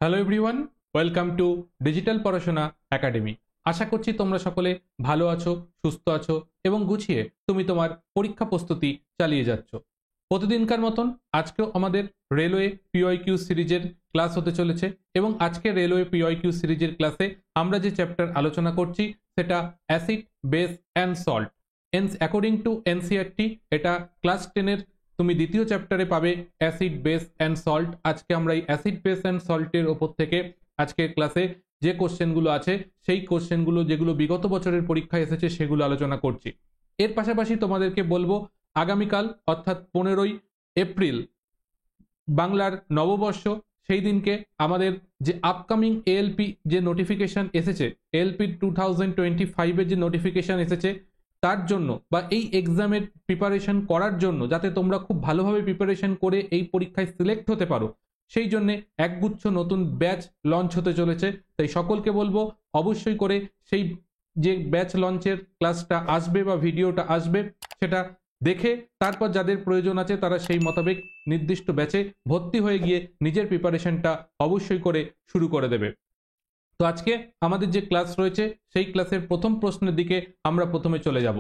Hello everyone, welcome to digital পড়াশোনা academy. আশা করছি তোমরা সকলে ভালো আছো, সুস্থ আছো এবং গুছিয়ে তুমি তোমার পরীক্ষা প্রস্তুতি চালিয়ে যাচ্ছ। প্রতিদিনকার মতন আজকেও আমাদের রেলওয়ে পিওয়াইকিউ সিরিজের ক্লাস হতে চলেছে এবং আজকে রেলওয়ে পিওয়াইকিউ সিরিজের ক্লাসে আমরা যে চ্যাপ্টার আলোচনা করছি সেটা acid, base and salt. According to NCERT এটা ক্লাস 10-এর তুমি দ্বিতীয় চ্যাপ্টারে পাবে অ্যাসিড, বেস অ্যান্ড সল্ট। আজকে আমরা এই অ্যাসিড, বেস অ্যান্ড সল্টের ওপর থেকে আজকের ক্লাসে যে কোশ্চেনগুলো আছে সেই কোশ্চেনগুলো যেগুলো বিগত বছরের পরীক্ষায় এসেছে সেগুলো আলোচনা করছি। এর পাশাপাশি তোমাদেরকে বলবো আগামীকাল অর্থাৎ 15ই এপ্রিল বাংলার নববর্ষ, সেই দিনকে আমাদের যে আপকামিং এএলপি যে নোটিফিকেশন এসেছে, এএলপি 2025-এর যে নোটিফিকেশন এসেছে তার জন্য বা এই এক্সামের প্রিপারেশন করার জন্য, যাতে তোমরা খুব ভালোভাবে প্রিপারেশন করে এই পরীক্ষায় সিলেক্ট হতে পারো, সেই জন্যে একগুচ্ছ নতুন ব্যাচ লঞ্চ হতে চলেছে। তাই সকলকে বলবো অবশ্যই করে সেই যে ব্যাচ লঞ্চের ক্লাসটা আসবে বা ভিডিওটা আসবে সেটা দেখে তারপর যাদের প্রয়োজন আছে তারা সেই মোতাবেক নির্দিষ্ট ব্যাচে ভর্তি হয়ে গিয়ে নিজের প্রিপারেশনটা অবশ্যই করে শুরু করে দেবে। তো আজকে আমাদের যে ক্লাস রয়েছে সেই ক্লাসের প্রথম প্রশ্নের দিকে আমরা প্রথমে চলে যাব।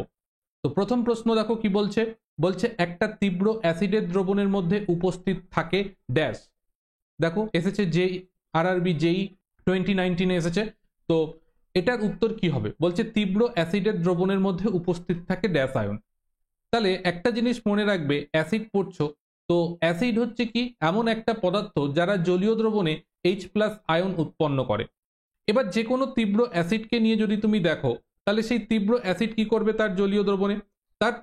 তো প্রথম প্রশ্ন দেখো কি বলছে। বলছে একটা তীব্র অ্যাসিডের দ্রবণের মধ্যে উপস্থিত থাকে ড্যাশ। দেখো এসেছে যেই আরআরবি যেই 2019-এ এসেছে। তো এটার উত্তর কি হবে? বলছে তীব্র অ্যাসিডের দ্রবণের মধ্যে উপস্থিত থাকে ড্যাশ আয়ন। তাহলে একটা জিনিস মনে রাখবে, অ্যাসিড পড়ছো তো অ্যাসিড হচ্ছে কি এমন একটা পদার্থ যারা জলীয় দ্রবণে H+ আয়ন উৎপন্ন করে। এবার যে কোনো তীব্র অ্যাসিডকে নিয়ে যদি তুমি দেখো তাহলে সেই তীব্র অ্যাসিড কি করবে তার জলীয় দ্রবণে, তার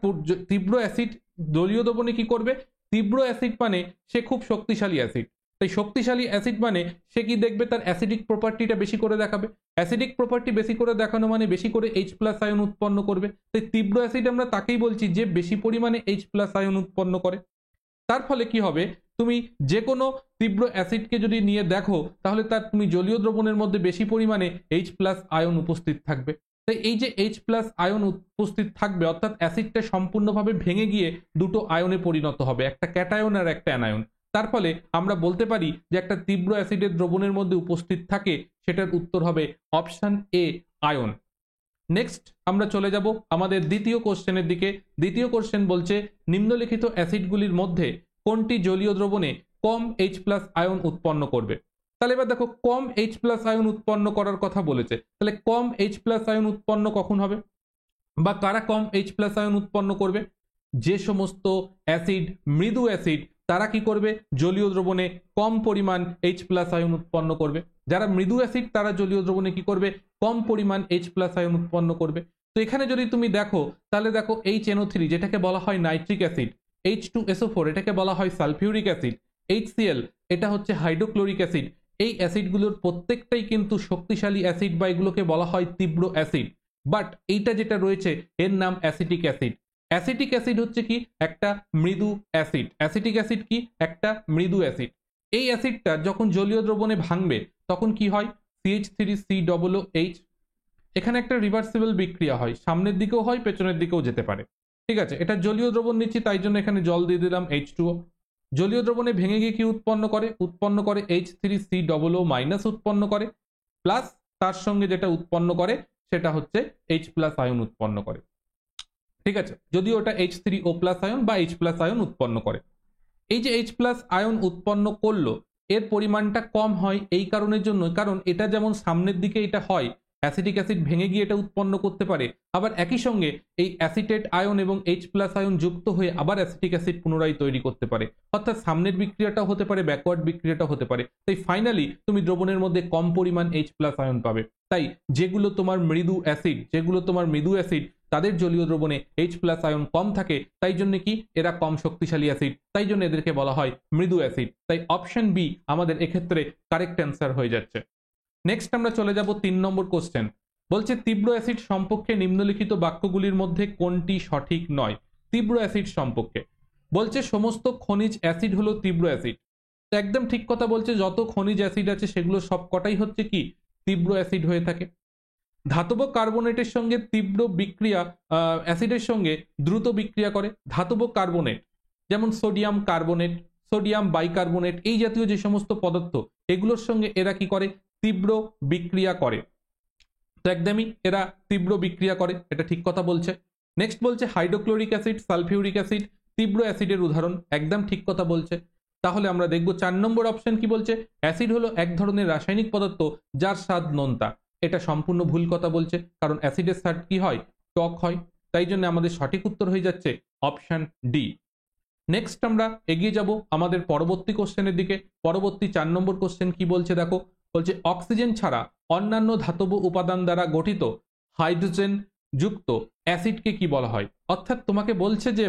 তীব্র অ্যাসিড জলীয় দ্রবণে কি করবে? তীব্র অ্যাসিড মানে সে খুব শক্তিশালী অ্যাসিড। তাই শক্তিশালী অ্যাসিড মানে সে কি দেখবে? তার অ্যাসিডিক প্রপার্টিটা বেশি করে দেখাবে। অ্যাসিডিক প্রপার্টি বেশি করে দেখানো মানে বেশি করে H+ আয়ন উৎপন্ন করবে। তাই তীব্র অ্যাসিড আমরা তাকেই বলছি যে বেশি পরিমাণে H+ আয়ন উৎপন্ন করে। তার ফলে কি হবে? তুমি যে কোনো তীব্র অ্যাসিডকে যদি নিয়ে দেখো তাহলে তার তুমি জলীয় দ্রবণের মধ্যে বেশি পরিমাণে H+ আয়ন উপস্থিত থাকবে। তাই এই যে H+ আয়ন উপস্থিত থাকবে অর্থাৎ অ্যাসিডটা সম্পূর্ণভাবে ভেঙে গিয়ে দুটো আয়নে পরিণত হবে, একটা ক্যাটায়ন আর একটা অ্যানায়ন। তার ফলে আমরা বলতে পারি যে একটা তীব্র অ্যাসিডের দ্রবণের মধ্যে উপস্থিত থাকে, সেটার উত্তর হবে অপশন এ, আয়ন। নেক্সট আমরা চলে যাব আমাদের দ্বিতীয় কোশ্চেনের দিকে। দ্বিতীয় কোশ্চেন বলছে নিম্নলিখিত অ্যাসিডগুলির মধ্যে কোনটি জলীয় দ্রবণে কম H+ আয়ন উৎপন্ন করবে? তাহলে এবার দেখো কম H+ আয়ন উৎপন্ন করার কথা বলেছে, তাহলে কম H+ আয়ন উৎপন্ন কখন হবে বা কারা কম H+ আয়ন উৎপন্ন করবে? যে সমস্ত অ্যাসিড মৃদু অ্যাসিড তারা কি করবে? জলীয় দ্রবণে কম পরিমাণ H+ আয়ন উৎপন্ন করবে। যারা মৃদু অ্যাসিড তারা জলীয় দ্রবণে কি করবে? কম পরিমাণ H+ আয়ন উৎপন্ন করবে। তো এখানে যদি তুমি দেখো তাহলে দেখো HNO3 যেটাকে বলা হয় নাইট্রিক অ্যাসিড, H2SO4 এটাকে বলা হয় সালফিউরিক অ্যাসিড, HCl এটা হচ্ছে হাইড্রোক্লোরিক অ্যাসিড। এই অ্যাসিডগুলোর প্রত্যেকটাই কিন্তু শক্তিশালী অ্যাসিড বা এগুলোকে বলা হয় তীব্র অ্যাসিড। বাট এইটা যেটা রয়েছে এর নাম অ্যাসিটিক অ্যাসিড। অ্যাসিটিক অ্যাসিড হচ্ছে কি একটা মৃদু অ্যাসিড। অ্যাসিটিক অ্যাসিড কি একটা মৃদু অ্যাসিড। এই অ্যাসিডটা যখন জলীয় দ্রবণে ভাঙবে তখন কি হয়? CH3COOH, এখানে একটা রিভার্সিবল বিক্রিয়া হয়, সামনের দিকেও হয় পেছনের দিকেও যেতে পারে। ঠিক আছে, এটা জলীয় দ্রবণ নিচ্ছি তাই জন্য এখানে জল দিয়ে দিলাম H2O। জলীয় দ্রবণে ভেঙে গিয়ে কি উৎপন্ন করে? উৎপন্ন করে H3COO- উৎপন্ন করে, প্লাস তার সঙ্গে যেটা উৎপন্ন করে সেটা হচ্ছে H+ আয়ন উৎপন্ন করে। ঠিক আছে, যদিও ওটা H3O+ আয়ন বা H+ আয়ন উৎপন্ন করে। এই যে H+ আয়ন উৎপন্ন করলো এর পরিমাণটা কম হয় এই কারণের জন্য, কারণ এটা যেমন সামনের দিকে এটা হয়, অ্যাসিটিক অ্যাসিড ভেঙে গিয়ে এটা উৎপন্ন করতে পারে, আবার একই সঙ্গে এই অ্যাসিটেট আয়ন এবং H+ আয়ন যুক্ত হয়ে আবার অ্যাসিটিক অ্যাসিড পুনরায় তৈরি করতে পারে। অর্থাৎ সামনের বিক্রিয়াটাও হতে পারে, ব্যাকওয়ার্ড বিক্রিয়াটাও হতে পারে। তাই ফাইনালি তুমি দ্রবণের মধ্যে কম পরিমাণ H+ আয়ন পাবে। তাই যেগুলো তোমার মৃদু অ্যাসিড তাদের জলীয় দ্রবণে H+ আয়ন কম থাকে, তাই জন্য কি এরা কম শক্তিশালী অ্যাসিড, তাই জন্য এদেরকে বলা হয় মৃদু অ্যাসিড। তাই অপশন বি আমাদের এক্ষেত্রে কারেক্ট অ্যান্সার হয়ে যাচ্ছে। নেক্সট আমরা চলে যাব 3 নম্বর কোশ্চেন। বলছে তীব্র অ্যাসিড সম্পর্কে নিম্নলিখিত বাক্যগুলির মধ্যে কোনটি সঠিক নয়? তীব্র অ্যাসিড সম্পর্কে বলছে সমস্ত খনিজ অ্যাসিড হলো তীব্র অ্যাসিড। তো একদম ঠিক কথা বলছে, যত খনিজ অ্যাসিড আছে সেগুলো সবকটাই হচ্ছে কি তীব্র অ্যাসিড হয়ে থাকে। ধাতব কার্বনেটের সঙ্গে তীব্র বিক্রিয়া অ্যাসিডের সঙ্গে দ্রুত বিক্রিয়া করে। ধাতব কার্বনেট যেমন সোডিয়াম কার্বনেট, সোডিয়াম বাইকার্বনেট, এই জাতীয় যে সমস্ত পদার্থ, এগুলোর সঙ্গে এরা কি করে? তীব্র বিক্রিয়া করে। তো একদমই এরা তীব্র বিক্রিয়া করে, এটা ঠিক কথা বলছে। নেক্সট বলছে হাইড্রোক্লোরিক অ্যাসিড, সালফিউরিক অ্যাসিড তীব্র অ্যাসিডের উদাহরণ, একদম ঠিক কথা বলছে। তাহলে আমরা দেখব 4 নম্বর অপশন কি বলছে, অ্যাসিড হলো এক ধরনের রাসায়নিক পদার্থ যার স্বাদ নোনতা। এটা সম্পূর্ণ ভুল কথা বলছে, কারণ অ্যাসিডের স্বাদ কি হয়? টক হয়। তাই জন্য আমাদের সঠিক উত্তর হয়ে যাচ্ছে অপশন ডি। নেক্সট আমরা এগিয়ে যাব আমাদের পরবর্তী কোশ্চেনের দিকে। পরবর্তী 4 নম্বর কোশ্চেন কি বলছে দেখো, বলছে অক্সিজেন ছাড়া অন্যান্য ধাতব উপাদান দ্বারা গঠিত হাইড্রোজেন যুক্ত অ্যাসিডকে কি বলা হয়? অর্থাৎ তোমাকে বলছে যে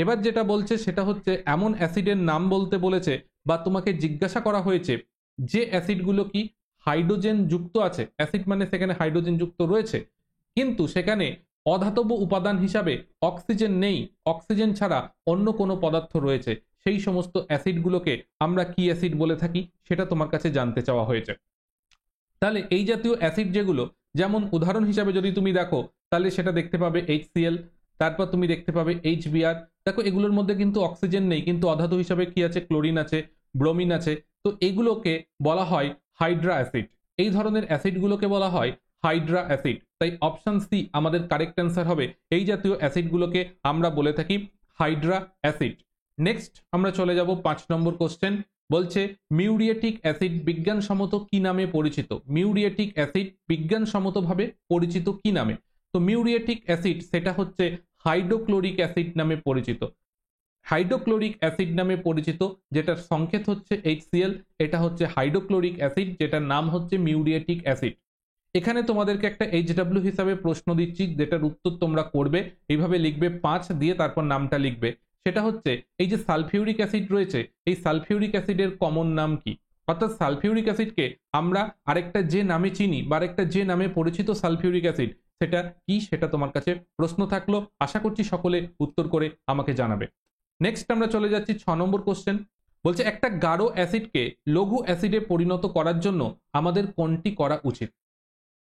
এবার যেটা বলছে সেটা হচ্ছে এমন অ্যাসিডের নাম বলতে বলেছে, বা তোমাকে জিজ্ঞাসা করা হয়েছে যে অ্যাসিডগুলো কি হাইড্রোজেন যুক্ত আছে। অ্যাসিড মানে সেখানে হাইড্রোজেন যুক্ত রয়েছে, কিন্তু সেখানে অধাতব উপাদান হিসাবে অক্সিজেন নেই, অক্সিজেন ছাড়া অন্য কোনো পদার্থ রয়েছে। সেই সমস্ত অ্যাসিডগুলোকে আমরা কি অ্যাসিড বলে থাকি সেটা তোমার কাছে জানতে চাওয়া হয়েছে। তাহলে এই জাতীয় অ্যাসিড যেগুলো, যেমন উদাহরণ হিসাবে যদি তুমি দেখো, তাহলে সেটা দেখতে পাবে HCl, তারপর তুমি দেখতে পাবে HBr। দেখো এগুলোর মধ্যে কিন্তু অক্সিজেন নেই, কিন্তু অধাতু হিসাবে কি আছে? ক্লোরিন আছে, ব্রোমিন আছে। তো এগুলোকে বলা হয় হাইড্রা অ্যাসিড। এই ধরনের অ্যাসিডগুলোকে বলা হয় হাইড্রা অ্যাসিড। তাই অপশন সি আমাদের কারেক্ট অ্যান্সার হবে। এই জাতীয় অ্যাসিডগুলোকে আমরা বলে থাকি হাইড্রা অ্যাসিড। নেক্সট আমরা চলে যাব 5 নম্বর কোশ্চেন। বলছে মিউরিয়েটিক অ্যাসিড বিজ্ঞানসম্মত কি নামে পরিচিত? মিউরিয়েটিক অ্যাসিড বিজ্ঞানসম্মতভাবে পরিচিত কি নামে? তো মিউরিয়েটিক অ্যাসিড সেটা হচ্ছে হাইড্রোক্লোরিক অ্যাসিড নামে পরিচিত। হাইড্রোক্লোরিক অ্যাসিড নামে পরিচিত, যেটার সংকেত হচ্ছে HCl। এটা হচ্ছে হাইড্রোক্লোরিক অ্যাসিড, যেটার নাম হচ্ছে মিউরিয়েটিক অ্যাসিড। এখানে তোমাদেরকে একটা HW হিসাবে প্রশ্ন দিচ্ছি, যেটার উত্তর তোমরা করবে এইভাবে, লিখবে 5 দিয়ে তারপর নামটা লিখবে। সেটা হচ্ছে এই যে সালফিউরিক অ্যাসিড রয়েছে, এই সালফিউরিক অ্যাসিডের কমন নাম কি? অর্থাৎ সালফিউরিক অ্যাসিডকে আমরা আরেকটা যে নামে চিনি বা আরেকটা যে নামে পরিচিত সালফিউরিক অ্যাসিড, সেটা কি? সেটা তোমার কাছে প্রশ্ন থাকলো। আশা করছি সকলে উত্তর করে আমাকে জানাবে। নেক্সট আমরা চলে যাচ্ছি 6 নম্বর কোশ্চেন। বলছে একটা গাঢ় অ্যাসিডকে লঘু অ্যাসিডে পরিণত করার জন্য আমাদের কোনটি করা উচিত?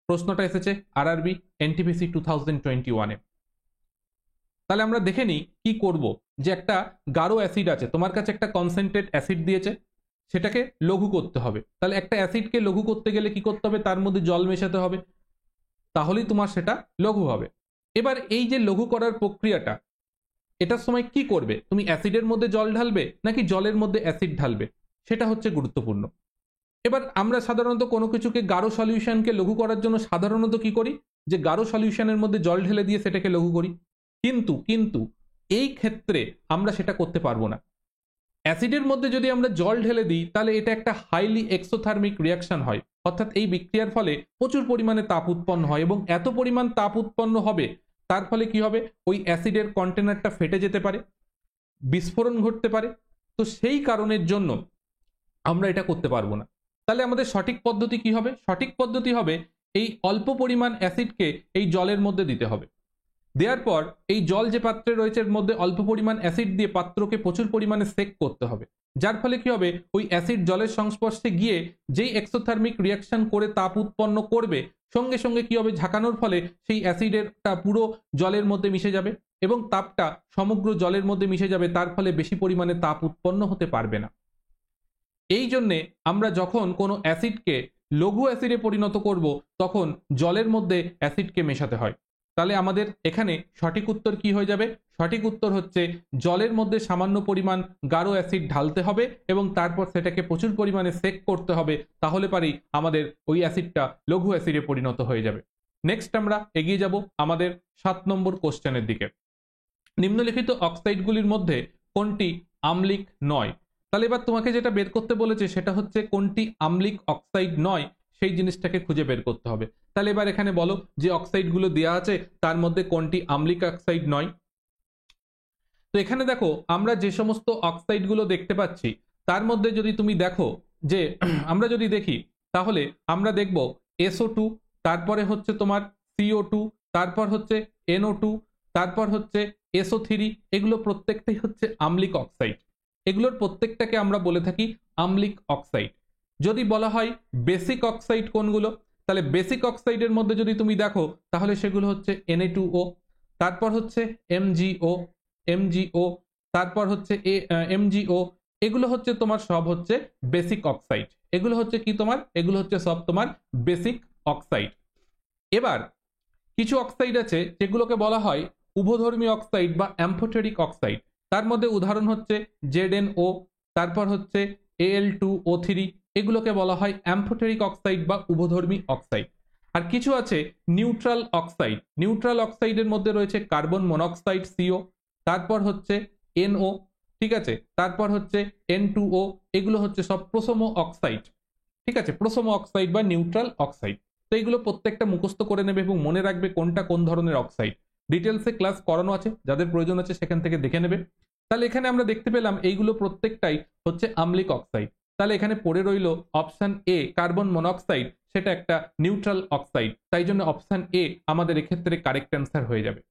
প্রশ্নটা এসেছে আরআরবি এনটিপিসি 2021-এ। তাহলে আমরা দেখে নিই কি করব। যে একটা গাঢ় অ্যাসিড আছে, তোমার কাছে একটা কনসেন্ট্রেট অ্যাসিড দিয়েছে, সেটাকে লঘু করতে হবে। তাহলে একটা অ্যাসিডকে লঘু করতে গেলে কি করতে হবে? তার মধ্যে জল মেশাতে হবে, তাহলেই তোমার সেটা লঘু হবে। এবার এই যে লঘু করার প্রক্রিয়াটা, এটার সময় কি করবে? তুমি অ্যাসিডের মধ্যে জল ঢালবে নাকি জলের মধ্যে অ্যাসিড ঢালবে, সেটা হচ্ছে গুরুত্বপূর্ণ। এবার আমরা সাধারণত কোনো কিছুকে গাঢ় সলিউশনকে লঘু করার জন্য সাধারণত কি করি? যে গাঢ় সলিউশনের মধ্যে জল ঢেলে দিয়ে সেটাকে লঘু করি। কিন্তু এই ক্ষেত্রে আমরা সেটা করতে পারবো না। অ্যাসিডের মধ্যে যদি আমরা জল ঢেলে দিই, তাহলে এটা একটা হাইলি এক্সোথার্মিক রিয়াকশন হয়। অর্থাৎ এই বিক্রিয়ার ফলে প্রচুর পরিমাণে তাপ উৎপন্ন হয়, এবং এত পরিমাণ তাপ উৎপন্ন হবে, তার ফলে কি হবে? ওই অ্যাসিডের কন্টেনারটা ফেটে যেতে পারে, বিস্ফোরণ ঘটতে পারে। তো সেই কারণের জন্য আমরা এটা করতে পারবো না। তাহলে আমাদের সঠিক পদ্ধতি কি হবে? সঠিক পদ্ধতি হবে এই অল্প পরিমাণ অ্যাসিডকে এই জলের মধ্যে দিতে হবে। দেওয়ার পর এই জল যে পাত্রে রয়েছে এর মধ্যে অল্প পরিমাণ অ্যাসিড দিয়ে পাত্রকে প্রচুর পরিমাণে সেক করতে হবে। যার ফলে কি হবে? ওই অ্যাসিড জলের সংস্পর্শে গিয়ে যেই এক্সোথার্মিক রিয়াকশন করে তাপ উৎপন্ন করবে, সঙ্গে সঙ্গে কি হবে? ঝাঁকানোর ফলে সেই অ্যাসিডেরটা পুরো জলের মধ্যে মিশে যাবে, এবং তাপটা সমগ্র জলের মধ্যে মিশে যাবে। তার ফলে বেশি পরিমাণে তাপ উৎপন্ন হতে পারবে না। এই জন্যে আমরা যখন কোনো অ্যাসিডকে লঘু অ্যাসিডে পরিণত করব, তখন জলের মধ্যে অ্যাসিডকে মেশাতে হয়। তাহলে আমাদের এখানে সঠিক উত্তর কি হয়ে যাবে? সঠিক উত্তর হচ্ছে জলের মধ্যে সামান্য পরিমাণ গাঢ় অ্যাসিড ঢালতে হবে, এবং তারপর সেটাকে প্রচুর পরিমাণে সেক করতে হবে। তাহলে পারেই আমাদের ওই অ্যাসিডটা লঘু অ্যাসিডে পরিণত হয়ে যাবে। নেক্সট আমরা এগিয়ে যাব আমাদের 7 নম্বর কোশ্চেনের দিকে। নিম্নলিখিত অক্সাইডগুলির মধ্যে কোনটি আম্লিক নয়? তাহলে এবার তোমাকে যেটা বের করতে বলেছে সেটা হচ্ছে কোনটি আম্লিক অক্সাইড নয়, সেই জিনিসটাকে খুঁজে বের করতে হবে। তাহলে এবার এখানে বলো যে অক্সাইডগুলো দেওয়া আছে তার মধ্যে কোনটি আম্লিক অক্সাইড নয়। তো এখানে দেখো আমরা যে সমস্ত অক্সাইডগুলো দেখতে পাচ্ছি, তার মধ্যে যদি তুমি দেখো যে আমরা যদি দেখি, তাহলে আমরা দেখব SO2, তারপরে হচ্ছে তোমার CO2, তারপর হচ্ছে NO2, তারপর হচ্ছে SO3। এগুলো প্রত্যেকটাই হচ্ছে আম্লিক অক্সাইড। এগুলোর প্রত্যেকটাকে আমরা বলে থাকি আম্লিক অক্সাইড। যদি বলা হয় বেসিক অক্সাইড কোনগুলো, তাহলে বেসিক অক্সাইডের মধ্যে যদি তুমি দেখো, তাহলে সেগুলো হচ্ছে Na2O, তারপর হচ্ছে MgO, তারপর হচ্ছে MgO, এগুলো হচ্ছে তোমার সব হচ্ছে বেসিক অক্সাইড। এগুলো হচ্ছে কি তোমার, এগুলো হচ্ছে সব তোমার বেসিক অক্সাইড। এবার কিছু অক্সাইড আছে যেগুলোকে বলা হয় উভধর্মী অক্সাইড বা অ্যাম্ফোটেরিক অক্সাইড। তার মধ্যে উদাহরণ হচ্ছে ZnO, তারপর হচ্ছে Al2O3, এগুলোকে বলা হয় অ্যাম্ফোটেরিক অক্সাইড বা উভধর্মী অক্সাইড। আর কিছু আছে নিউট্রাল অক্সাইড। নিউট্রাল অক্সাইডের মধ্যে রয়েছে কার্বন মনোক্সাইড CO, তারপর হচ্ছে NO, ঠিক আছে, তারপর হচ্ছে N2O, এগুলো হচ্ছে সব প্রোসোমো অক্সাইড। ঠিক আছে, প্রোসোমো অক্সাইড বা নিউট্রাল অক্সাইড। তো এইগুলো প্রত্যেকটা মুখস্থ করে নেবে এবং মনে রাখবে কোনটা কোন ধরনের অক্সাইড। ডিটেলসে ক্লাস করানো আছে, যাদের প্রয়োজন আছে সেখান থেকে দেখে নেবে। তাহলে এখানে আমরা দেখতে পেলাম এইগুলো প্রত্যেকটাই হচ্ছে আম্লিক অক্সাইড। তাহলে এখানে পড়ে রইল অপশন এ কার্বন মনোক্সাইড, সেটা একটা নিউট্রাল অক্সাইড, তাই জন্য অপশন এ আমাদের এক্ষেত্রে কারেক্ট অ্যান্সার হয়ে যাবে।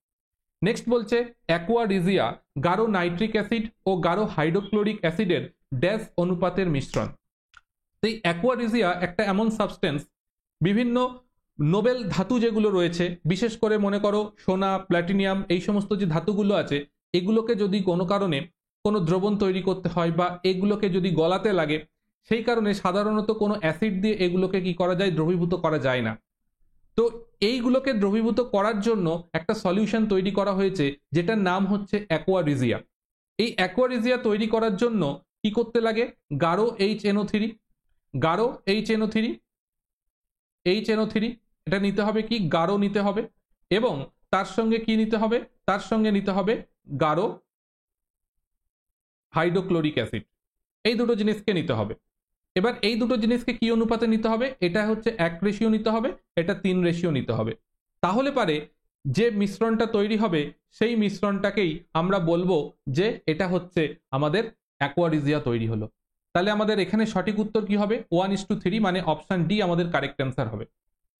নেক্সট বলছে অ্যাকোয়ারিজিয়া গাঢ় নাইট্রিক অ্যাসিড ও গাঢ় হাইড্রোক্লোরিক অ্যাসিডের ড্যাশ অনুপাতের মিশ্রণ। এই অ্যাকোয়ারিজিয়া একটা এমন সাবস্টেন্স, বিভিন্ন নোবেল ধাতু যেগুলো রয়েছে, বিশেষ করে মনে করো সোনা, প্ল্যাটিনিয়াম, এই সমস্ত যে ধাতুগুলো আছে, এগুলোকে যদি কোনো কারণে কোনো দ্রবণ তৈরি করতে হয় বা এগুলোকে যদি গলাতে লাগে, সেই কারণে সাধারণত কোনো অ্যাসিড দিয়ে এগুলোকে কি করা যায়, দ্রবীভূত করা যায় না। তো এইগুলোকে দ্রবীভূত করার জন্য একটা সলিউশন তৈরি করা হয়েছে যেটার নাম হচ্ছে অ্যাকোয়ারিজিয়া। এই অ্যাকোয়ারিজিয়া তৈরি করার জন্য কি করতে লাগে, গাঢ় HNO3, গাঢ় HNO3 এটা নিতে হবে, কি গাঢ় নিতে হবে, এবং তার সঙ্গে কি নিতে হবে, তার সঙ্গে নিতে হবে গাঢ় হাইড্রোক্লোরিক অ্যাসিড। এই দুটো জিনিসকে নিতে হবে। এবার এই দুটো জিনিসকে কি অনুপাতে নিতে হবে, এটা হচ্ছে 1:, নিতে হবে, এটা 3:, নিতে হবে। তাহলে পারে যে মিশ্রণটা তৈরি হবে সেই মিশ্রণটাকেই আমরা বলবো যে এটা হচ্ছে আমাদের অ্যাকোয়ারিজিয়া তৈরি হলো। তাহলে আমাদের এখানে সঠিক উত্তর কি হবে, 1:3, মানে অপশন ডি আমাদের কারেক্ট অ্যান্সার হবে।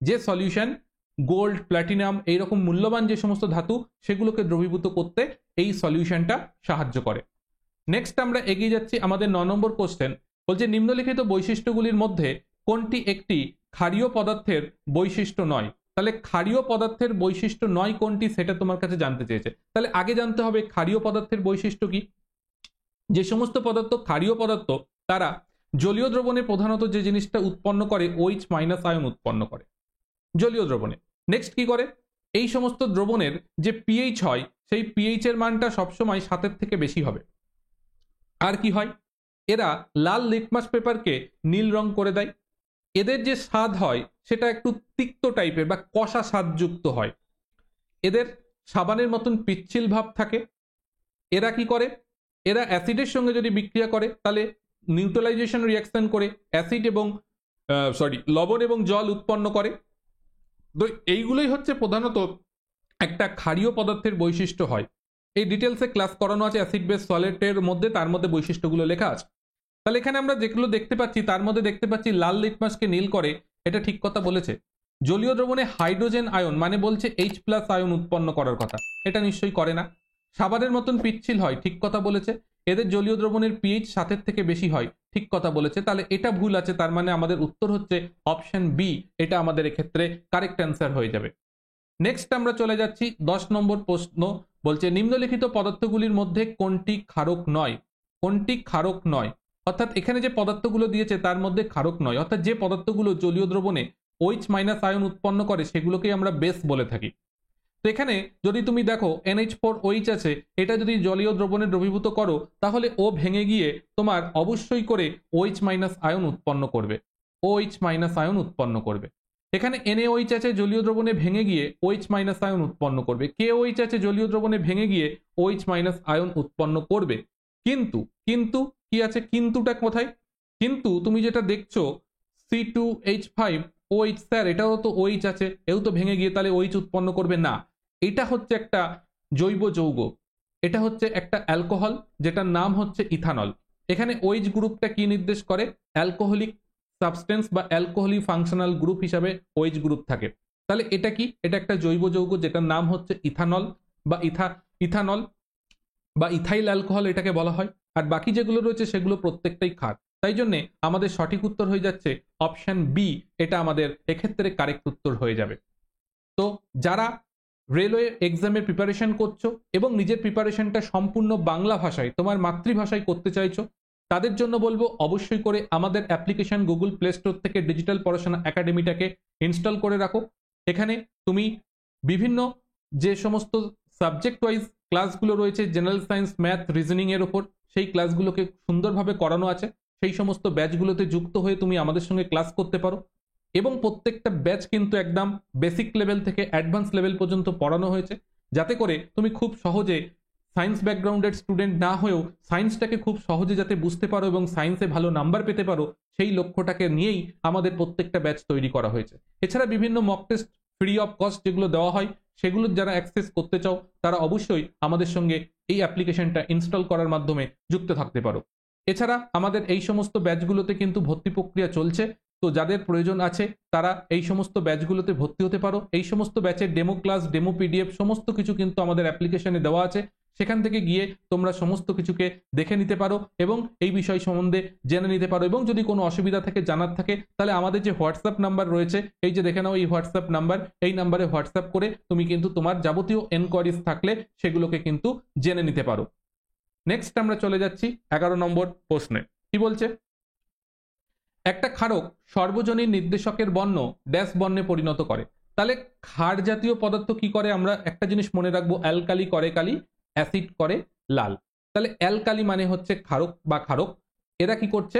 যে সলিউশন গোল্ড, প্ল্যাটিনাম, এইরকম মূল্যবান যে সমস্ত ধাতু, সেগুলোকে দ্রবীভূত করতে এই সলিউশনটা সাহায্য করে। নেক্সট আমরা এগিয়ে যাচ্ছি আমাদের 9 নম্বর কোশ্চেন। বলছে নিম্নলিখিত বৈশিষ্ট্যগুলির মধ্যে কোনটি একটি ক্ষারীয় পদার্থের বৈশিষ্ট্য নয়। তাহলে ক্ষারীয় পদার্থের বৈশিষ্ট্য নয় কোনটি, সেটা তোমার কাছে জানতে চেয়েছে। তাহলে আগে জানতে হবে ক্ষারীয় পদার্থের বৈশিষ্ট্য কি। যে সমস্ত পদার্থ ক্ষারীয় পদার্থ, তারা জলীয় দ্রবণে প্রধানত যে জিনিসটা উৎপন্ন করে, OH- আয়ন উৎপন্ন করে জলীয় দ্রবণে। নেক্সট কি করে, এই সমস্ত দ্রবণের যে পিএইচ হয়, সেই পিএইচ এর মানটা সবসময় 7-এর থেকে বেশি হবে। আর কি হয়, এরা লাল লিটমাস পেপারকে নীল রং করে দেয়। এদের যে স্বাদ হয় সেটা একটু তিক্ত টাইপের বা কষা স্বাদযুক্ত হয়। এদের সাবানের মতন পিচ্ছিল ভাব থাকে। এরা কি করে, এরা অ্যাসিডের সঙ্গে যদি বিক্রিয়া করে তাহলে নিউট্রালাইজেশন রিয়াকশন করে অ্যাসিড এবং লবণ এবং জল উৎপন্ন করে। তো এইগুলোই হচ্ছে প্রধানত একটা ক্ষারীয় পদার্থের বৈশিষ্ট্য হয়। এই ডিটেলসে ক্লাস করানো আছে অ্যাসিড বেস সলিডের মধ্যে, তার মধ্যে বৈশিষ্ট্যগুলো লেখা আছে। তাহলে এখানে আমরা যেগুলো দেখতে পাচ্ছি তার মধ্যে দেখতে পাচ্ছি লাল লিটমাসকে নীল করে, এটা ঠিক কথা বলেছে। জলীয় দ্রবণে হাইড্রোজেন আয়ন, মানে বলছে H+ আয়ন উৎপন্ন করার কথা, এটা নিশ্চয়ই করে না। সাবানের মতন পিচ্ছিল হয়, ঠিক কথা বলেছে। এদের জলীয় দ্রবণের পিএইচ 7-এর থেকে বেশি হয়, ঠিক কথা বলেছে। তাহলে এটা ভুল আছে, তার মানে আমাদের উত্তর হচ্ছে অপশন বি, এটা আমাদের এক্ষেত্রে কারেক্ট অ্যান্সার হয়ে যাবে। নেক্সট আমরা চলে যাচ্ছি 10 নম্বর প্রশ্ন। বলছে নিম্নলিখিত পদার্থগুলির মধ্যে কোনটি ক্ষারক নয়। কোনটি ক্ষারক নয়, অর্থাৎ এখানে যে পদার্থগুলো দিয়েছে তার মধ্যে ক্ষারক নয়, অর্থাৎ যে পদার্থগুলো জলীয় দ্রবণে OH- আয়ন উৎপন্ন করে সেগুলোকেই আমরা বেস বলে থাকি। তো এখানে যদি তুমি দেখো NH4OH আছে, এটা যদি জলীয় দ্রবণে দ্রবীভূত করো তাহলে ও ভেঙে গিয়ে তোমার অবশ্যই করে OH- আয়ন উৎপন্ন করবে, OH- আয়ন উৎপন্ন করবে। এখানে NaOH আছে, জলীয় দ্রবণে ভেঙে গিয়ে OH- আয়ন উৎপন্ন করবে। KOH আছে, জলীয় দ্রবণে ভেঙে গিয়ে OH- আয়ন উৎপন্ন করবে। কিন্তু কিন্তু কি আছে, কিন্তুটা কোথায়, কিন্তু তুমি যেটা দেখছো C2H5OH, স্যার এটাও তো OH আছে, এও তো ভেঙে গিয়ে তাহলে OH উৎপন্ন করবে না। এটা হচ্ছে একটা জৈব যৌগ, এটা হচ্ছে একটা অ্যালকোহল যেটার নাম হচ্ছে ইথানল। এখানে OH গ্রুপটা কি নির্দেশ করে, অ্যালকোহলিক সাবস্টেন্স বা অ্যালকোহলিক ফাংশনাল গ্রুপ হিসাবে OH গ্রুপ থাকে। তাহলে এটা কি, এটা একটা জৈব যৌগ যেটার নাম হচ্ছে ইথানল বা ইথানল বা ইথাইল অ্যালকোহল এটাকে বলা হয়। আর বাকি যেগুলো রয়েছে সেগুলো প্রত্যেকটাই ক্ষার। তাই জন্য আমাদের সঠিক উত্তর হয়ে যাচ্ছে অপশন বি, এটা আমাদের এক্ষেত্রে কারেক্ট উত্তর হয়ে যাবে। তো যারা রেলওয়ে এক্সামের প্রিপারেশন করছো এবং নিজের প্রিপারেশনটা সম্পূর্ণ বাংলা ভাষায়, তোমার মাতৃভাষায় করতে চাইছো, তাদের জন্য বলবো অবশ্যই করে আমাদের অ্যাপ্লিকেশন গুগল প্লে স্টোর থেকে ডিজিটাল পড়াশোনা একাডেমিটাকে ইনস্টল করে রাখো। এখানে তুমি বিভিন্ন যে সমস্ত সাবজেক্ট ওয়াইজ ক্লাসগুলো রয়েছে, জেনারেল সায়েন্স, ম্যাথ, রিজনিং এর উপর, সেই ক্লাসগুলোকে সুন্দরভাবে করানো আছে। সেই সমস্ত ব্যাচগুলোতে যুক্ত হয়ে তুমি আমাদের সঙ্গে ক্লাস করতে পারো এবং প্রত্যেকটা ব্যাচ কিন্তু একদম বেসিক লেভেল থেকে অ্যাডভান্স লেভেল পর্যন্ত পড়ানো হয়েছে, যাতে করে তুমি খুব সহজে সায়েন্স ব্যাকগ্রাউন্ডের স্টুডেন্ট না হয়েও সায়েন্সটাকে খুব সহজে যাতে বুঝতে পারো এবং সায়েন্সে ভালো নাম্বার পেতে পারো, সেই লক্ষ্যটাকে নিয়েই আমাদের প্রত্যেকটা ব্যাচ তৈরি করা হয়েছে। এছাড়া বিভিন্ন mock test free of cost যেগুলো দেওয়া হয়, সেগুলো যারা অ্যাক্সেস করতে চাও তারা অবশ্যই আমাদের সঙ্গে এই অ্যাপ্লিকেশনটা ইনস্টল করার মাধ্যমে যুক্ত থাকতে পারো। এছাড়া আমাদের এই সমস্ত ব্যাচগুলোতে কিন্তু ভর্তি প্রক্রিয়া চলছে, তো যাদের প্রয়োজন আছে তারা এই সমস্ত ব্যাচগুলোতে ভর্তি হতে পারো। এই সমস্ত ব্যাচের ডেমো ক্লাস, ডেমো পিডিএফ সমস্ত কিছু কিন্তু আমাদের অ্যাপ্লিকেশনে দেওয়া আছে, সেখান থেকে গিয়ে তোমরা সমস্ত কিছুকে দেখে নিতে পারো এবং এই বিষয় সম্বন্ধে জেনে নিতে পারো। এবং যদি কোনো অসুবিধা থাকে, জানার থাকে, তাহলে আমাদের যে হোয়াটসঅ্যাপ নাম্বার রয়েছে, এই যে দেখে নাও এই হোয়াটসঅ্যাপ নাম্বার, এই নাম্বারে হোয়াটসঅ্যাপ করে তুমি কিন্তু তোমার যাবতীয় এনকোয়ারিজ থাকলে সেগুলোকে কিন্তু জেনে নিতে পারো। নেক্সট আমরা চলে যাচ্ছি 11 নম্বর প্রশ্নে। কি বলছে? একটা ক্ষারক সর্বজনীন নির্দেশকের বর্ণ ড্যাশ বর্ণে পরিণত করে। তাহলে ক্ষার জাতীয় পদার্থ কি করে? আমরা একটা জিনিস মনে রাখবো, অ্যালকালি করে কালি, অ্যাসিড করে লাল। তাহলে অ্যালকালি মানে হচ্ছে ক্ষারক বা ক্ষারক। এরা কি করছে?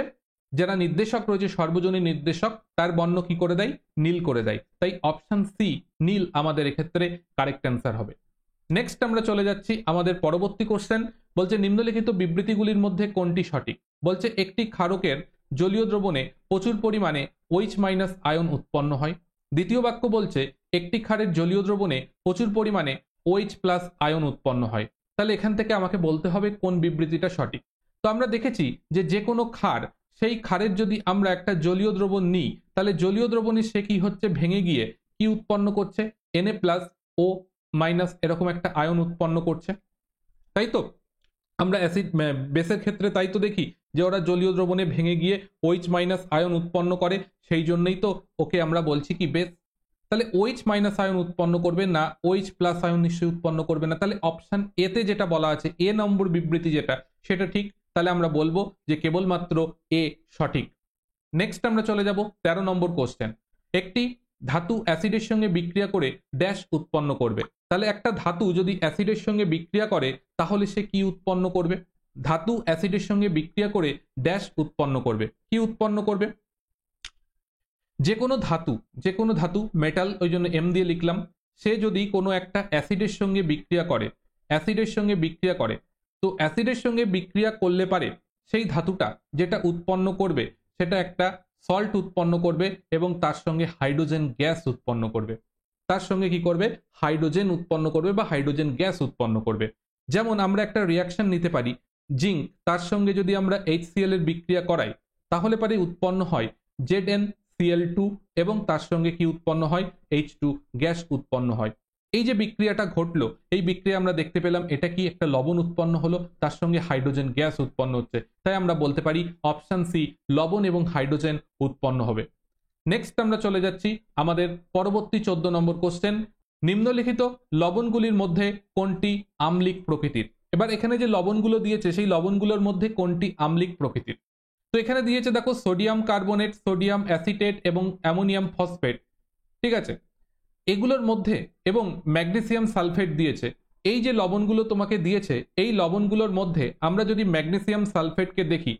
যারা নির্দেশক রয়েছে, সর্বজনীন নির্দেশক, তার বর্ণ কি করে দেয়? নীল করে দেয়। তাই অপশন সি নীল আমাদের এক্ষেত্রে কারেক্ট অ্যান্সার হবে। নেক্সট আমরা চলে যাচ্ছি আমাদের পরবর্তী কোশ্চেন। বলছে নিম্নলিখিত বিবৃতিগুলির মধ্যে কোনটি সঠিক? বলছে একটি ক্ষারকের জলীয় দ্রবণে প্রচুর পরিমাণে OH মাইনাস আয়ন উৎপন্ন হয়। দ্বিতীয় বাক্য বলছে একটি ক্ষারের জলীয় দ্রবণে প্রচুর পরিমাণে OH প্লাস আয়ন উৎপন্ন হয়। তাহলে এখান থেকে আমাকে বলতে হবে কোন বিবৃতিটা সঠিক। তো আমরা দেখেছি যে কোনো ক্ষার, সেই ক্ষারের যদি আমরা একটা জলীয় দ্রবণ নিই, তাহলে জলীয় দ্রবণে সে কি হচ্ছে? ভেঙে গিয়ে কি উৎপন্ন করছে? Na প্লাস ও মাইনাস এরকম একটা আয়ন উৎপন্ন করছে, তাই তো? আমরা অ্যাসিড বেসের ক্ষেত্রে তাই তো দেখি যে ওরা জলীয় দ্রবণে ভেঙে গিয়ে OH মাইনাস আয়ন উৎপন্ন করে, সেই জন্যই তো ওকে আমরা বলছি কি বেস। তাহলে OH মাইনাস আয়ন উৎপন্ন করবে না, OH প্লাস আয়ন নিশ্চয়ই উৎপন্ন করবে না। তাহলে অপশন এতে যেটা বলা আছে, এ নম্বর বিবৃতি যেটা, সেটা ঠিক। তাহলে আমরা বলবো যে কেবলমাত্র এ সঠিক। নেক্সট আমরা চলে যাব 13 নম্বর কোশ্চেন। একটি ধাতু অ্যাসিডের সঙ্গে বিক্রিয়া করে ড্যাশ উৎপন্ন করবে। তাহলে একটা ধাতু যদি অ্যাসিডের সঙ্গে বিক্রিয়া করে তাহলে সে কি উৎপন্ন করবে? ধাতু অ্যাসিডের সঙ্গে বিক্রিয়া করে ড্যাশ উৎপন্ন করবে। কি উৎপন্ন করবে? যে কোনো ধাতু মেটাল, ওই জন্য এম দিয়ে লিখলাম, সে যদি কোনো একটা অ্যাসিডের সঙ্গে বিক্রিয়া করে, তো অ্যাসিডের সঙ্গে বিক্রিয়া করলে পারে সেই ধাতুটা যেটা উৎপন্ন করবে সেটা একটা সল্ট উৎপন্ন করবে এবং তার সঙ্গে হাইড্রোজেন গ্যাস উৎপন্ন করবে। তার সঙ্গে কি করবে? হাইড্রোজেন উৎপন্ন করবে বা হাইড্রোজেন গ্যাস উৎপন্ন করবে। যেমন আমরা একটা রিয়াকশন নিতে পারি, জিঙ্ক তার সঙ্গে যদি আমরা HCl এর বিক্রিয়া করাই তাহলে পারে উৎপন্ন হয় ZnCl2 এবং তার সঙ্গে কি উৎপন্ন হয়? H2 গ্যাস উৎপন্ন হয়। এই যে বিক্রিয়াটা ঘটলো, এই বিক্রিয়া আমরা দেখতে পেলাম এটা কি একটা লবণ উৎপন্ন হলো, তার সঙ্গে হাইড্রোজেন গ্যাস উৎপন্ন হচ্ছে। তাই আমরা বলতে পারি অপশন সি লবণ এবং হাইড্রোজেন উৎপন্ন হবে। নেক্সট আমরা চলে যাচ্ছি আমাদের পরবর্তী 14 নম্বর কোশ্চেন। নিম্নলিখিত লবণগুলির মধ্যে কোনটি আম্লিক প্রকৃতির? এবার এখানে যে লবণগুলো দিয়েছে সেই লবণগুলোর মধ্যে কোনটি আম্লিক প্রকৃতির? তো এখানে দিয়েছে দেখো সোডিয়াম কার্বনেট, সোডিয়াম অ্যাসিটেট এবং অ্যামোনিয়াম ফসফেট, ঠিক আছে, এগুলোর মধ্যে, এবং ম্যাগনেসিয়াম সালফেট দিয়েছে। এই যে লবণগুলো তোমাকে দিয়েছে, এই লবণগুলোর মধ্যে আমরা যদি ম্যাগনেসিয়াম সালফেটকে দেখি,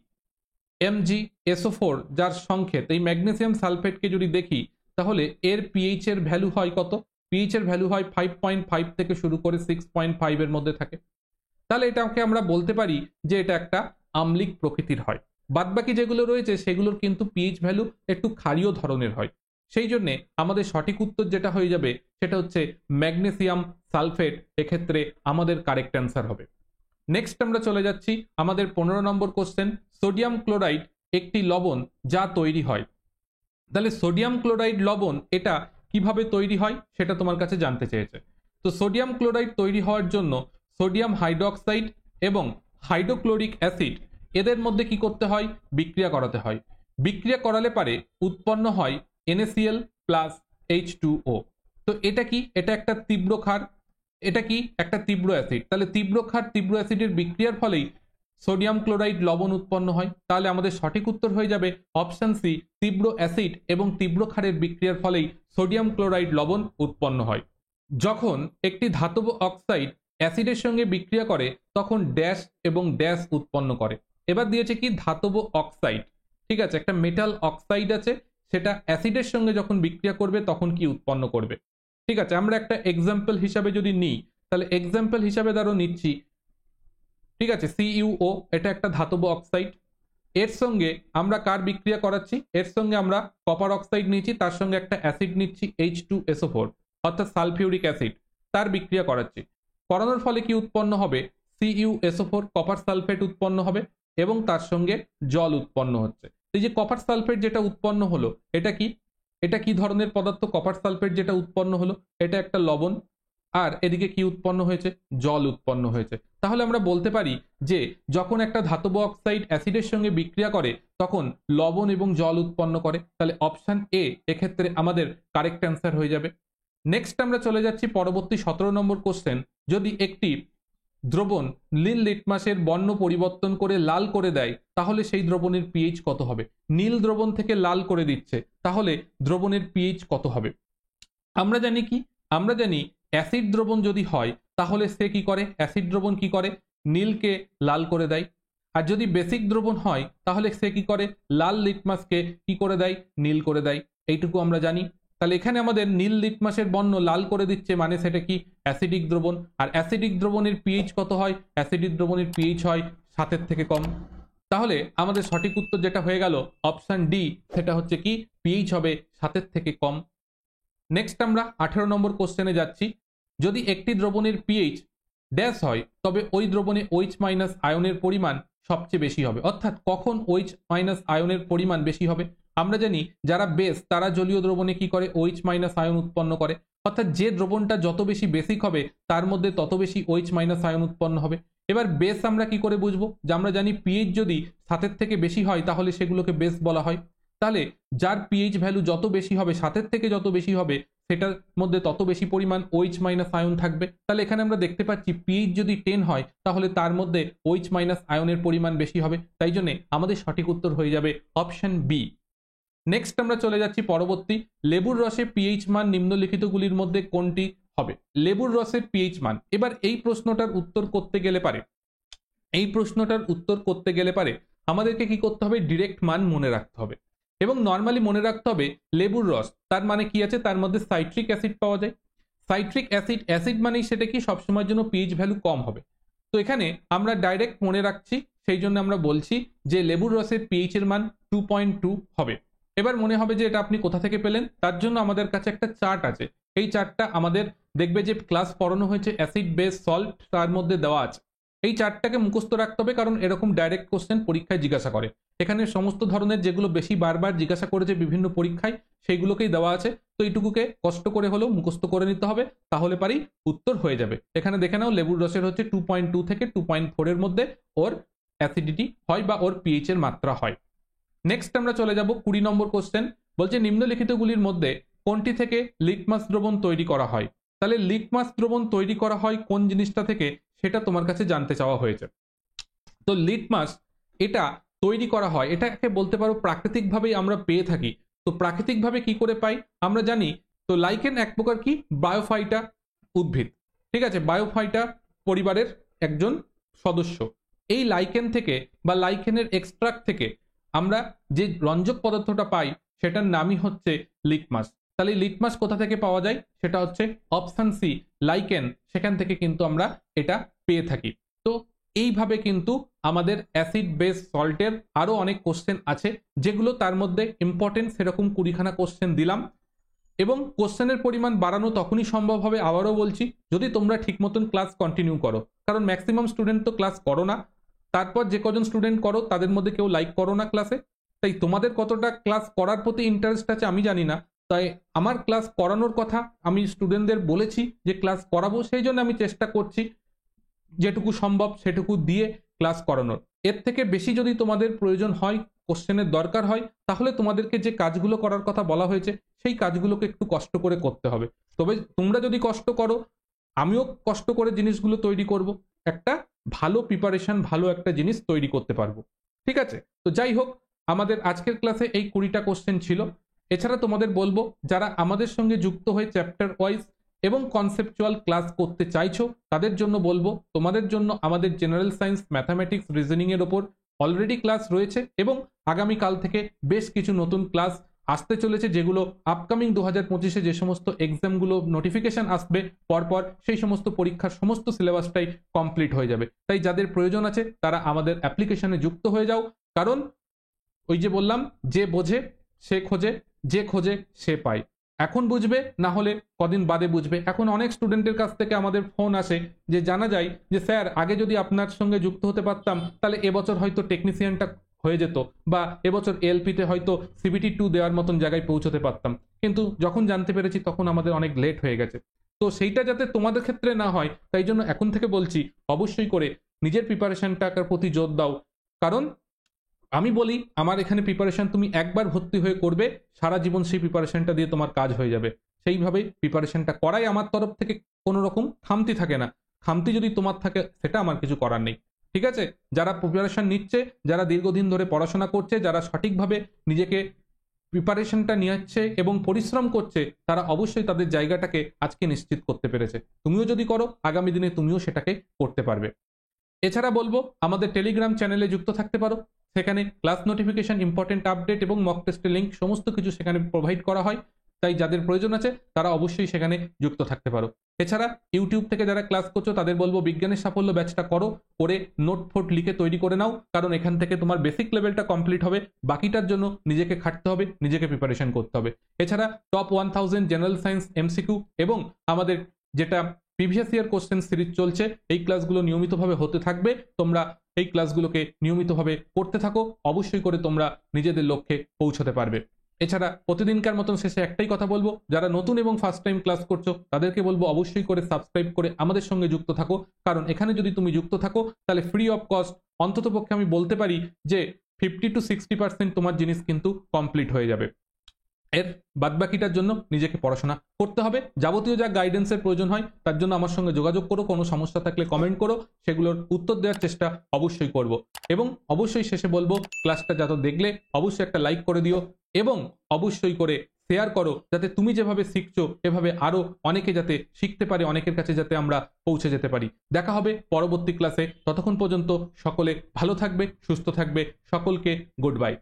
MgSO4 যার সংকেত, এই ম্যাগনেসিয়াম সালফেটকে যদি দেখি তাহলে এর পিএইচ এর ভ্যালু হয় কত? পিএইচ এর ভ্যালু হয় 5.5 থেকে শুরু করে 6.5 এর মধ্যে থাকে। তাহলে এটাকে আমরা বলতে পারি যে এটা একটা আম্লিক প্রকৃতির হয়। বাদবাকি যেগুলো রয়েছে সেগুলোর কিন্তু পিএইচ ভ্যালু একটু ক্ষারীয় ধরনের হয়। সেই জন্যে আমাদের সঠিক উত্তর যেটা হয়ে যাবে সেটা হচ্ছে ম্যাগনেসিয়াম সালফেট, এক্ষেত্রে আমাদের কারেক্ট অ্যান্সার হবে। নেক্সট আমরা চলে যাচ্ছি আমাদের 15 নম্বর কোশ্চেন। সোডিয়াম ক্লোরাইড একটি লবণ যা তৈরি হয়। তাহলে সোডিয়াম ক্লোরাইড লবণ এটা কিভাবে তৈরি হয় সেটা তোমার কাছে জানতে চেয়েছে। তো সোডিয়াম ক্লোরাইড তৈরি হওয়ার জন্য সোডিয়াম হাইড্রোক্সাইড এবং হাইড্রোক্লোরিক অ্যাসিড এদের মধ্যে কি করতে হয়? বিক্রিয়া করাতে হয়। বিক্রিয়া করালে পারে উৎপন্ন হয় NaCl প্লাস H2O। তো এটা কি? এটা একটা তীব্র ক্ষার, এটা কি? একটা তীব্র অ্যাসিড। তাহলে তীব্র ক্ষার তীব্র অ্যাসিডের বিক্রিয়ার ফলেই সোডিয়াম ক্লোরাইড লবণ উৎপন্ন হয়। তাহলে আমাদের সঠিক উত্তর হয়ে যাবে অপশন সি, তীব্র অ্যাসিড এবং তীব্র ক্ষারের বিক্রিয়ার ফলেই সোডিয়াম ক্লোরাইড লবণ উৎপন্ন হয়। যখন একটি ধাতব অক্সাইড অ্যাসিডের সঙ্গে বিক্রিয়া করে তখন ড্যাশ এবং ড্যাশ উৎপন্ন করে। এবার দিয়েছে কি ধাতব অক্সাইড, ঠিক আছে, একটা মেটাল অক্সাইড আছে, সেটা অ্যাসিডের সঙ্গে যখন বিক্রিয়া করবে তখন কি উৎপন্ন করবে। ঠিক আছে, আমরা একটা এক্সাম্পল হিসাবে যদি নিই, তাহলে এক্সাম্পল হিসাবে ধরো নিচ্ছি, ঠিক আছে, CuO, এটা একটা ধাতব অক্সাইড, এর সঙ্গে আমরা কার বিক্রিয়া করাচ্ছি, এর সঙ্গে আমরা কপার অক্সাইড নিচ্ছি, তার সঙ্গে একটা অ্যাসিড নিচ্ছি H2SO4 অর্থাৎ সালফিউরিক অ্যাসিড, তার বিক্রিয়া করাচ্ছি। করানোর ফলে কি উৎপন্ন হবে, CuSO4 কপার সালফেট উৎপন্ন হবে এবং তার সঙ্গে জল উৎপন্ন হচ্ছে। এই যে কপার সালফেট যেটা উৎপন্ন হলো, এটা কি, এটা কি ধরনের পদার্থ, কপার সালফেট যেটা উৎপন্ন হলো এটা একটা লবণ, আর এদিকে কি উৎপন্ন হয়েছে, জল উৎপন্ন হয়েছে। তাহলে আমরা বলতে পারি যে যখন একটা ধাতব অক্সাইড অ্যাসিডের সঙ্গে বিক্রিয়া করে তখন লবণ এবং জল উৎপন্ন করে। তাহলে অপশন এ এক্ষেত্রে আমাদের কারেক্ট অ্যান্সার হয়ে যাবে। নেক্সট আমরা চলে যাচ্ছি পরবর্তী 17 নম্বর কোশ্চেন। যদি একটি দ্রবণ নীল লিটমাসের বর্ণ পরিবর্তন করে লাল করে দেয় তাহলে সেই দ্রবণের পিএইচ কত হবে। নীল দ্রবণ থেকে লাল করে দিচ্ছে, তাহলে দ্রবণের পিএইচ কত হবে। আমরা জানি কি, আমরা জানি অ্যাসিড দ্রবণ যদি হয় তাহলে সে কি করে, অ্যাসিড দ্রবণ কি করে, নীলকে লাল করে দেয়। আর যদি বেসিক দ্রবণ হয় তাহলে সে কি করে, লাল লিটমাসকে কি করে দেয়, নীল করে দেয়। এইটুকু আমরা জানি। তাহলে এখানে আমাদের নীল লিটমাসের বর্ণ লাল করে দিচ্ছে, মানে সেটা কি, অ্যাসিডিক দ্রবণ। আর অ্যাসিডিক দ্রবণের পিএইচ কত হয়, অ্যাসিডিক দ্রবণের পিএইচ হয় 7-এর থেকে কম। তাহলে আমাদের সঠিক উত্তর যেটা হয়ে গেল অপশন ডি, সেটা হচ্ছে কি, পিএইচ হবে 7-এর থেকে কম। নেক্সট আমরা 18 নম্বর কোশ্চেনে যাচ্ছি। যদি একটি দ্রবণের পিএইচ ড্যাশ হয় তবে ওই দ্রবণে OH মাইনাস আয়নের পরিমাণ সবচেয়ে বেশি হবে। অর্থাৎ কখন OH মাইনাস আয়নের পরিমাণ বেশি হবে। আমরা জানি যারা বেস তারা জলীয় দ্রবণে কি করে, OH মাইনাস আয়ন উৎপন্ন করে। অর্থাৎ যে দ্রবণটা যত বেশি বেসিক হবে তার মধ্যে তত বেশি OH মাইনাস আয়ন উৎপন্ন হবে। এবার বেস আমরা কি করে বুঝবো, যে আমরা জানি পিএইচ যদি 7-এর থেকে বেশি হয় তাহলে সেগুলোকে বেস বলা হয়। তাহলে যার পিএইচ ভ্যালু যত বেশি হবে, 7-এর থেকে যত বেশি হবে, সেটার মধ্যে তত বেশি পরিমাণ OH মাইনাস আয়ন থাকবে। তাহলে এখানে আমরা দেখতে পাচ্ছি পিএইচ যদি 10 হয় তাহলে তার মধ্যে OH মাইনাস আয়নের পরিমাণ বেশি হবে। তাই জন্য আমাদের সঠিক উত্তর হয়ে যাবে অপশন বি। নেক্সট আমরা চলে যাচ্ছি পরবর্তী, লেবুর রসে পিএইচ মান নিম্নলিখিতগুলির মধ্যে কোনটি হবে। লেবুর রসের পিএইচ মান, এবার এই প্রশ্নটার উত্তর করতে গেলে পারে, আমাদেরকে কি করতে হবে, ডিরেক্ট মান মনে রাখতে হবে। এবং নর্মালি মনে রাখতে হবে লেবুর রস, তার মানে কি আছে, তার মধ্যে সাইট্রিক অ্যাসিড পাওয়া যায়। সাইট্রিক অ্যাসিড, অ্যাসিড মানেই সেটা কি, সবসময়ের জন্য পিএইচ ভ্যালু কম হবে। তো এখানে আমরা ডাইরেক্ট মনে রাখছি, সেই জন্য আমরা বলছি যে লেবুর রসের পিএইচ এর মান 2.2 হবে। এবার মনে হবে যে এটা আপনি কোথা থেকে পেলেন, তার জন্য আমাদের কাছে একটা চার্ট আছে। এই চার্টটা আমাদের দেখবে যে ক্লাস পড়ানো হয়েছে অ্যাসিড বেস সল্ট, তার মধ্যে দেওয়া আছে। এই চার্টটাকে মুখস্থ রাখতে হবে, কারণ এরকম ডাইরেক্ট কোশ্চেন পরীক্ষায় জিজ্ঞাসা করে। এখানে সমস্ত ধরনের যেগুলো বেশি বারবার জিজ্ঞাসা করেছে বিভিন্ন পরীক্ষায় সেইগুলোকেই দেওয়া আছে। তো এইটুকুকে কষ্ট করে হলেও মুখস্থ করে নিতে হবে, তাহলে পারেই উত্তর হয়ে যাবে। এখানে দেখে নাও লেবুর রসের হচ্ছে 2.2 থেকে 2.4 এর মধ্যে ওর অ্যাসিডিটি হয় বা ওর পিএইচ এর মাত্রা হয়। নেক্সট আমরা চলে যাব 20 নম্বর কোশ্চেন। বলছে নিম্নলিখিতগুলির মধ্যে কোনটি থেকে লিটমাস দ্রবণ তৈরি করা হয়। তাহলে লিটমাস দ্রবণ তৈরি করা হয় কোন জিনিসটা থেকে, সেটা তোমার কাছে জানতে চাওয়া হয়েছে। তো লিটমাস এটা তৈরি করা হয়, এটাকে বলতে পারো প্রাকৃতিকভাবেই আমরা পেয়ে থাকি। তো প্রাকৃতিকভাবে কি করে পাই আমরা জানি। তো লাইকেন এক প্রকার কি, বায়োফাইটা উদ্ভিদ, ঠিক আছে, বায়োফাইটা পরিবারের একজন সদস্য। এই লাইকেন থেকে বা লাইকেনের এক্সট্রাক্ট থেকে আমরা যে রঞ্জক পদার্থটা পাই সেটার নামই হচ্ছে লিটমাস। তাহলে লিটমাস কোথা থেকে পাওয়া যায়, সেটা হচ্ছে অপশন সি, লাইকেন, সেখান থেকে কিন্তু আমরা এটা পেয়ে থাকি। তো এইভাবে কিন্তু আমাদের অ্যাসিড বেস সল্টের আরো অনেক কোশ্চেন আছে, যেগুলো তার মধ্যে ইম্পর্টেন্ট সেরকম 20খানা কোশ্চেন দিলাম। এবং কোশ্চেনের পরিমাণ বাড়ানো তখনই সম্ভব হবে, আবারও বলছি, যদি তোমরা ঠিক মতন ক্লাস কন্টিনিউ করো। কারণ ম্যাক্সিমাম স্টুডেন্ট তো ক্লাস করো না, তারপর যে কজন স্টুডেন্ট করো তাদের মধ্যে কেউ লাইক করো না ক্লাসে। তাই তোমাদের কতটা ক্লাস করার প্রতি ইন্টারেস্ট আছে আমি জানি না। তাই আমার ক্লাস করানোর কথা আমি স্টুডেন্টদের বলেছি যে ক্লাস করাবো, সেই জন্য আমি চেষ্টা করছি যেটুকু সম্ভব সেটুকু দিয়ে ক্লাস করানোর। এর থেকে বেশি যদি তোমাদের প্রয়োজন হয়, কোশ্চেনের দরকার হয়, তাহলে তোমাদেরকে যে কাজগুলো করার কথা বলা হয়েছে সেই কাজগুলোকে একটু কষ্ট করে করতে হবে। তবে তোমরা যদি কষ্ট করো, আমিও কষ্ট করে জিনিসগুলো তৈরি করব, একটা ভালো প্রিপারেশন, ভালো একটা জিনিস তৈরি করতে পারবো। ঠিক আছে, তো যাই হোক, আমাদের আজকের ক্লাসে এই 20টা কোশ্চেন ছিল। এছাড়া তোমাদের বলবো, যারা আমাদের সঙ্গে যুক্ত হয়ে চ্যাপ্টার ওয়াইজ এবং কনসেপচুয়াল ক্লাস করতে চাইছো, তাদের জন্য বলবো, তোমাদের জন্য আমাদের জেনারেল সায়েন্স, ম্যাথামেটিক্স, রিজনিং এর ওপর অলরেডি ক্লাস রয়েছে এবং আগামীকাল থেকে বেশ কিছু নতুন ক্লাস আসতে চলেছে, যেগুলো আপকামিং 2025-এ যে সমস্ত এক্সামগুলো নোটিফিকেশন আসবে পরপর, সেই সমস্ত পরীক্ষার সমস্ত সিলেবাসটাই কমপ্লিট হয়ে যাবে। তাই যাদের প্রয়োজন আছে তারা আমাদের অ্যাপ্লিকেশনে যুক্ত হয়ে যাও, কারণ ওই যে বললাম, যে বোঝে সে খোঁজে, যে খোঁজে সে পায়। এখন বুঝবে, না হলে কদিন বাদে বুঝবে। এখন অনেক স্টুডেন্টের কাছ থেকে আমাদের ফোন আসে যে জানা যায় যে স্যার, আগে যদি আপনার সঙ্গে যুক্ত হতে পারতাম তাহলে এবছর হয়তো টেকনিশিয়ানটা হয়ে যেত, বা এবছর এলপিতে হয়তো CBT 2 দেওয়ার মতন জায়গায় পৌঁছতে পারতাম, কিন্তু যখন জানতে পেরেছি তখন আমাদের অনেক লেট হয়ে গেছে। তো সেইটা যাতে তোমাদের ক্ষেত্রে না হয়, তাই জন্য এখন থেকে বলছি, অবশ্যই করে নিজের প্রিপারেশনটার প্রতি জোর দাও। কারণ আমি বলি, আমার এখানে প্রিপারেশন তুমি একবার ভর্তি হয়ে করবে, সারা জীবন সেই প্রিপারেশনটা দিয়ে তোমার কাজ হয়ে যাবে। সেইভাবে প্রিপারেশনটা করাই আমার তরফ থেকে, কোনো রকম খামতি থাকে না। খামতি যদি তোমার থাকে সেটা আমার কিছু করার নেই। ঠিক আছে, যারা প্রিপারেশন নিচ্ছে, যারা দীর্ঘদিন ধরে পড়াশোনা করছে, যারা সঠিকভাবে নিজেকে প্রিপারেশনটা নিচ্ছে এবং পরিশ্রম করছে, তারা অবশ্যই তাদের জায়গাটাকে আজকে নিশ্চিত করতে পেরেছে। তুমিও যদি করো, আগামী দিনে তুমিও সেটাকে করতে পারবে। এছাড়া বলবো, আমাদের টেলিগ্রাম চ্যানেলে যুক্ত থাকতে পারো। সেখানে ক্লাস নোটিফিকেশন, ইম্পর্টেন্ট আপডেট এবং মক টেস্টের লিঙ্ক সমস্ত কিছু সেখানে প্রোভাইড করা হয়। তাই যাদের প্রয়োজন আছে তারা অবশ্যই সেখানে যুক্ত থাকতে পারো। এছাড়া ইউটিউব থেকে যারা ক্লাস করছো তাদের বলবো, বিজ্ঞানের সাফল্য ব্যাচটা করো, করে নোট ফোট লিখে তৈরি করে নাও, কারণ এখান থেকে তোমার বেসিক লেভেলটা কমপ্লিট হবে। বাকিটার জন্য নিজেকে খাটতে হবে, নিজেকে প্রিপারেশন করতে হবে। এছাড়া টপ 1000 জেনারেল সায়েন্স MCQ এবং আমাদের যেটা প্রিভিয়াস ইয়ার কোশ্চেন সিরিজ চলছে, এই ক্লাসগুলো নিয়মিতভাবে হতে থাকবে। তোমরা এই ক্লাসগুলোকে নিয়মিতভাবে করতে থাকো, অবশ্যই করে তোমরা নিজেদের লক্ষ্যে পৌঁছতে পারবে। এছাড়া প্রতিদিনকার মতন শেষে একটাই কথা বলবো, যারা নতুন এবং ফার্স্ট টাইম ক্লাস করছো তাদেরকে বলবো অবশ্যই করে সাবস্ক্রাইব করে আমাদের সঙ্গে যুক্ত থাকো, কারণ এখানে যদি তুমি যুক্ত থাকো তাহলে ফ্রি অফ কস্ট অন্ততপক্ষে আমি বলতে পারি যে 50-60% তোমার জিনিস কিন্তু কমপ্লিট হয়ে যাবে। এর বাদবাকিটার জন্য নিজেকে পড়াশোনা করতে হবে। যাবতীয় যা গাইডেন্সের প্রয়োজন হয় তার জন্য আমার সঙ্গে যোগাযোগ করো, কোনো সমস্যা থাকলে কমেন্ট করো, সেগুলোর উত্তর দেওয়ার চেষ্টা অবশ্যই করব। এবং অবশ্যই শেষে বলবো, ক্লাসটা যত দেখলে অবশ্যই একটা লাইক করে দিও এবং অবশ্যই করে শেয়ার করো, যাতে তুমি যেভাবে শিখছো এভাবে আরো অনেকে যাতে শিখতে পারে, অনেকের কাছে যাতে আমরা পৌঁছে যেতে পারি। দেখা হবে পরবর্তী ক্লাসে, ততক্ষণ পর্যন্ত সকলে ভালো থাকবে, সুস্থ থাকবে। সকলকে গুড বাই।